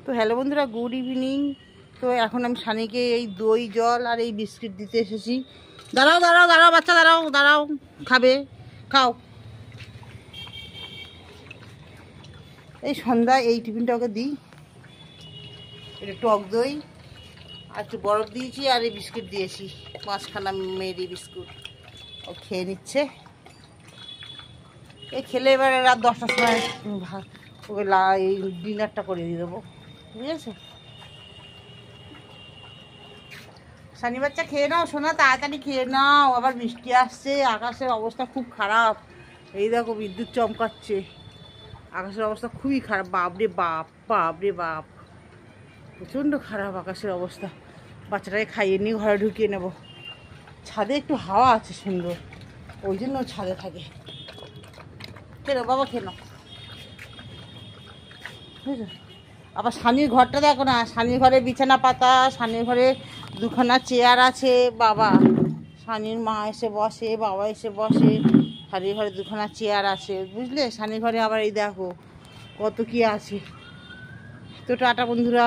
তো হ্যালো বন্ধুরা, good evening. তো এখন আমি সানিকে এই দই জল আর এই বিস্কিট দিতে এসেছি। দাঁড়াও দাঁড়াও দাঁড়াও বাচ্চা, দাঁড়াও দাঁড়াও, খাবে, খাও। এই সন্ধ্যায় এই টিফিনটা ওকে দিই। এটা টক দই আর একটু বরফ দিয়েছি আর এই বিস্কিট দিয়েছি, 5খানা মেরি বিস্কুট। ও খেয়ে নিচ্ছে। এই খেলে এবারে রাত 10টার সময় ওকে এই ডিনারটা করে দিয়ে দেবো, বুঝেছো? সানি বাচ্চা খেয়ে নাও সোনা, তাড়াতাড়ি খেয়ে নাও, আবার বৃষ্টি আসছে, আকাশের অবস্থা খুব খারাপ। এই দেখো বিদ্যুৎ চমকাচ্ছে, আকাশের অবস্থা খুবই খারাপ। বাপরে বাপ, বাপরে বাপ, প্রচণ্ড খারাপ আকাশের অবস্থা। বাচ্চাটাকে খাইয়ে নিয়ে ঘরে ঢুকিয়ে নেব। ছাদে একটু হাওয়া আছে সুন্দর, ওই জন্য ছাদে থাকে। খেলো বাবা, খেলো, বুঝলো? আবার সানির ঘরটা দেখো না, সানির ঘরে বিছানা পাতা, সানির ঘরে 2খানা চেয়ার আছে। বাবা, সানির মা এসে বসে, বাবা এসে বসে, সানির ঘরে 2খানা চেয়ার আছে, বুঝলে? সানির ঘরে আবার এই দেখো কত কি আছে। তো টাটা বন্ধুরা।